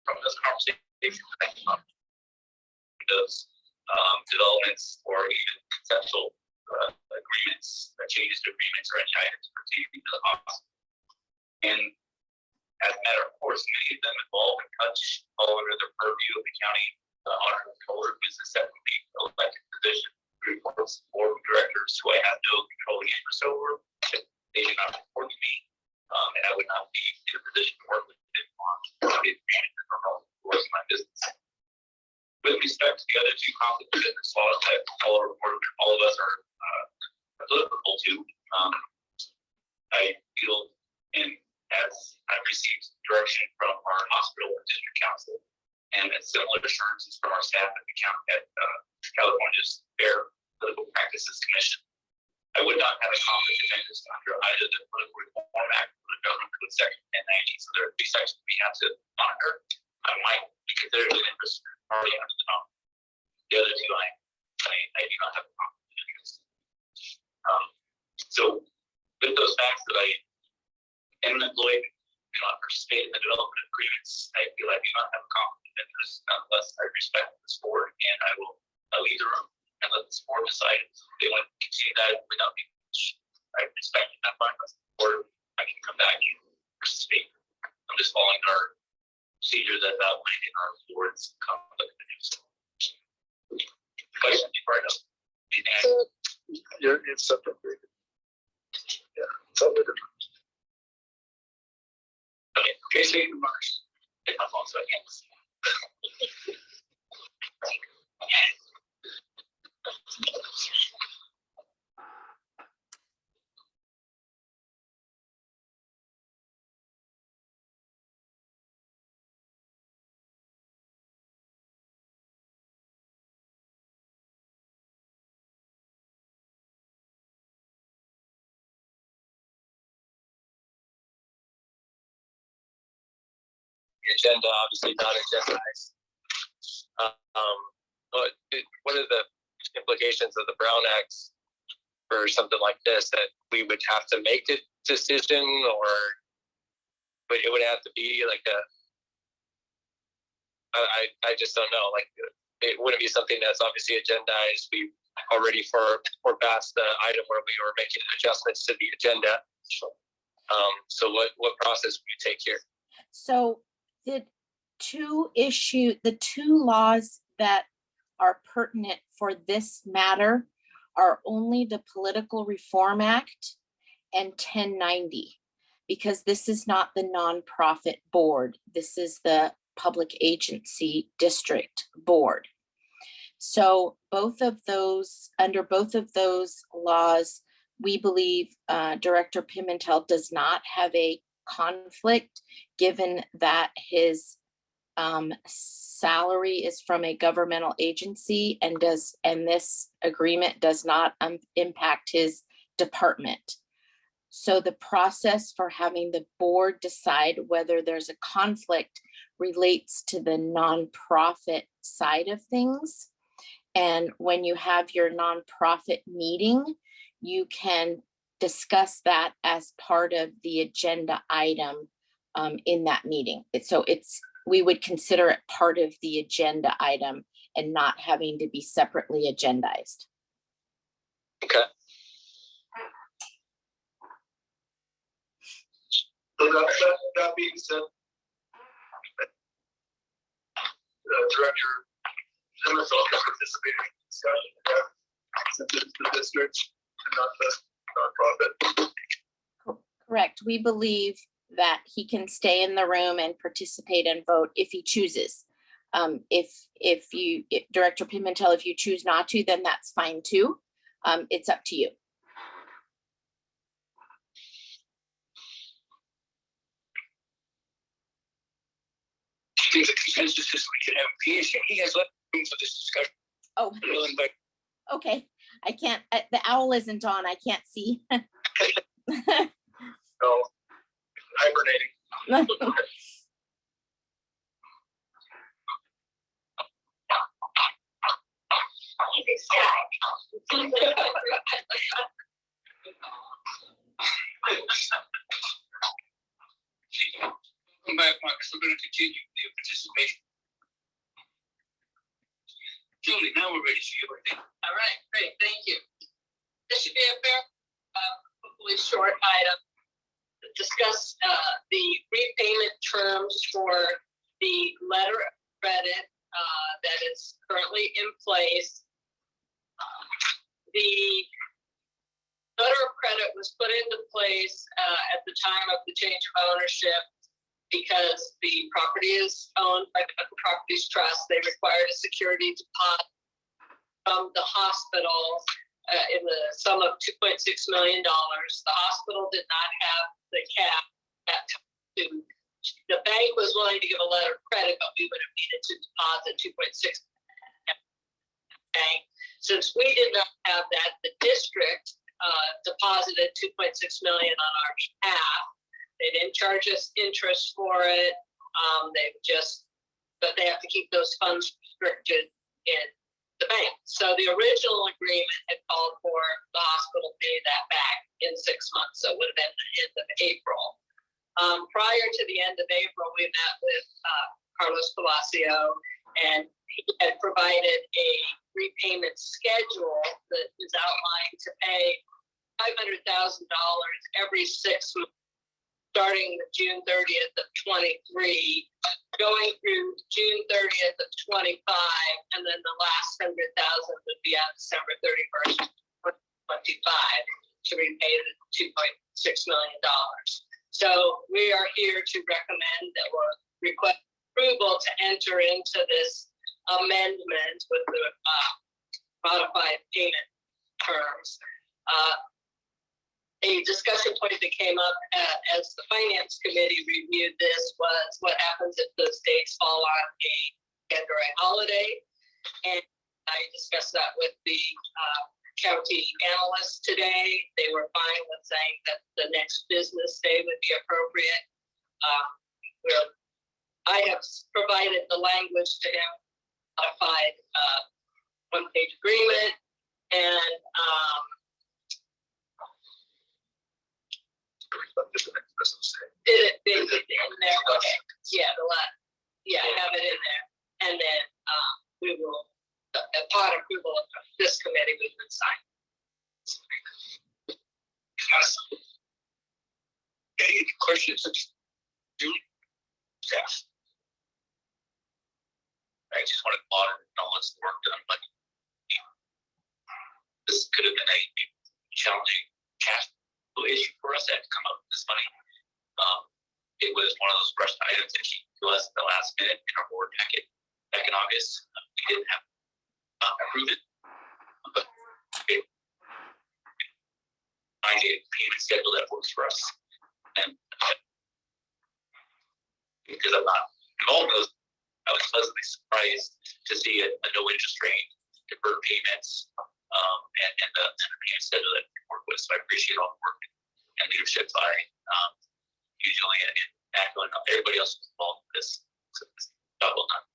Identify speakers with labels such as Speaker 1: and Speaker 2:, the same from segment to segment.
Speaker 1: from this conversation, those developments or even conceptual agreements, changes to agreements or any items pertaining to the hospital. And as a matter of course, many of them involve and touch all under the purview of the county auditor controller, who is a separately elected position, reports board of directors who I have no controlling interest over. They do not report to me, and I would not be in a position to work with them on the agreement or course of my business. With respect to the other two conflict of interest laws that all of us are applicable to, I feel, and as I've received direction from our hospital and district council, and similar assurances from our staff at the California's Fair Political Practices Commission, I would not have a conflict of interest under either the Political Reform Act or the Government Code Section 1090. So there are three sections we have to monitor. I might be considered an interest party under the NOM. The other two, I do not have a conflict of interest. So with those facts that I am employed, do not participate in the development of agreements, I feel I do not have a conflict of interest unless I respect this board, and I will leave the room and let this board decide if they want to continue that without me. I respect it, not fine with the board. I can come back and participate. I'm just following our procedure that's outlined in our board's conflict of interest. Questions before I go?
Speaker 2: It's separate. Yeah, it's all different.
Speaker 1: Okay, Tracy, remarks. Take my phone so I can't see.
Speaker 3: Agenda, obviously not agendized. But what are the implications of the Brown Act for something like this, that we would have to make a decision, or but it would have to be like I just don't know. Like, it wouldn't be something that's obviously agendized. We already for past the item where we were making adjustments to the agenda. So what process would you take here?
Speaker 4: So the two laws that are pertinent for this matter are only the Political Reform Act and 1090, because this is not the nonprofit board. This is the Public Agency District Board. So under both of those laws, we believe Director Pimentel does not have a conflict, given that his salary is from a governmental agency, and this agreement does not impact his department. So the process for having the board decide whether there's a conflict relates to the nonprofit side of things. And when you have your nonprofit meeting, you can discuss that as part of the agenda item in that meeting. We would consider it part of the agenda item and not having to be separately agendized.
Speaker 3: Okay.
Speaker 2: So that being said, Director Pimentel is participating in the discussion, since it's the district and not the nonprofit.
Speaker 4: Correct. We believe that he can stay in the room and participate and vote if he chooses. If Director Pimentel, if you choose not to, then that's fine too. It's up to you.
Speaker 1: I think the consensus is we can have PVHCD. He has left room for this discussion.
Speaker 4: Oh, okay. I can't, the owl isn't on. I can't see.
Speaker 2: No, hibernating.
Speaker 1: Welcome back, Mark. So we're going to continue the participation issue. I think.
Speaker 5: All right, great, thank you. This should be a fair, hopefully short item. Discuss the repayment terms for the letter of credit that is currently in place. The letter of credit was put into place at the time of the change of ownership because the property is owned by the Properties Trust. They required a security deposit from the hospital in the sum of $2.6 million. The hospital did not have the cap at time. The bank was willing to give a letter of credit, but we would have needed to deposit 2.6 bank. Since we did not have that, the district deposited 2.6 million on our behalf. They didn't charge us interest for it. But they have to keep those funds restricted in the bank. So the original agreement had called for the hospital to pay that back in 6 months. So it would have been the end of April. Prior to the end of April, we met with Carlos Palacio, and he had provided a repayment schedule that is outlined to pay $500,000 every 6 months, starting with June 30th of 23, going through June 30th of 25, and then the last 100,000 would be on December 31st, 25, to repay the $2.6 million. So we are here to recommend that we'll request approval to enter into this amendment with the modified payment terms. A discussion point that came up as the Finance Committee reviewed this was what happens if those dates fall on a weekend or a holiday. And I discussed that with the county analysts today. They were fine with saying that the next business day would be appropriate. I have provided the language to him, modified one-page agreement, and it in there. Okay. Yeah, I have it in there, and then we will, upon approval of this committee, we would sign.
Speaker 1: Any questions? Yes. I just want to audit all this work done, but this could have been a challenging cash flow issue for us. That had to come up with this money. It was one of those rushed items that came to us at the last minute in our board packet back in August. We didn't have approved it, but it find a payment schedule that works for us. And because I'm not involved in those, I was pleasantly surprised to see a no interest rate, deferred payments, and the payment schedule that we work with. So I appreciate all the work and leadership by usually and ACO and everybody else who's involved in this. So it's job well done.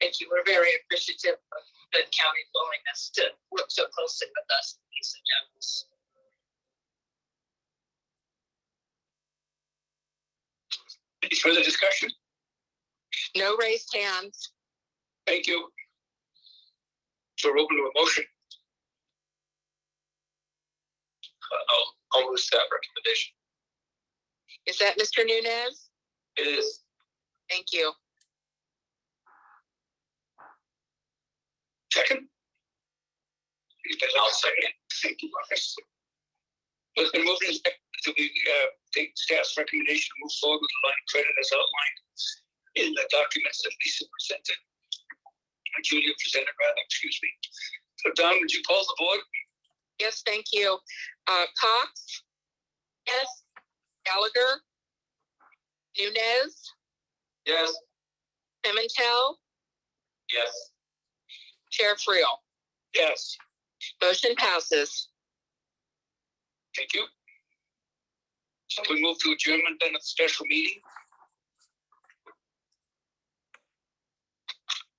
Speaker 5: Thank you. We're very appreciative of the county's willingness to work so closely with us in these agendas.
Speaker 1: Any further discussion?
Speaker 5: No raised hands.
Speaker 1: Thank you. So we're open to a motion. I'll move that recommendation.
Speaker 5: Is that Mr. Nunez?
Speaker 1: It is.
Speaker 5: Thank you.
Speaker 1: Second? I'll second. Thank you, Marcus. It's been moved and seconded to take staff's recommendation to move forward with the line of credit as outlined in the documents that Lisa presented. Julia presented, rather, excuse me. So Don, would you call the board?
Speaker 5: Yes, thank you. Cox? Yes. Gallagher? Nunez?
Speaker 1: Yes.
Speaker 5: Pimentel?
Speaker 1: Yes.
Speaker 5: Chair Friel?
Speaker 1: Yes.
Speaker 5: Motion passes.
Speaker 1: Thank you. So we move to adjournment then of the special meeting.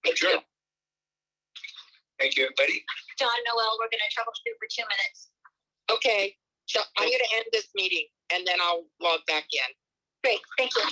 Speaker 1: Adjourn. Thank you, everybody.
Speaker 6: John Noel, we're going to troubleshoot for 2 minutes.
Speaker 5: Okay, so I'm going to end this meeting and then I'll log back in.
Speaker 6: Great, thank you.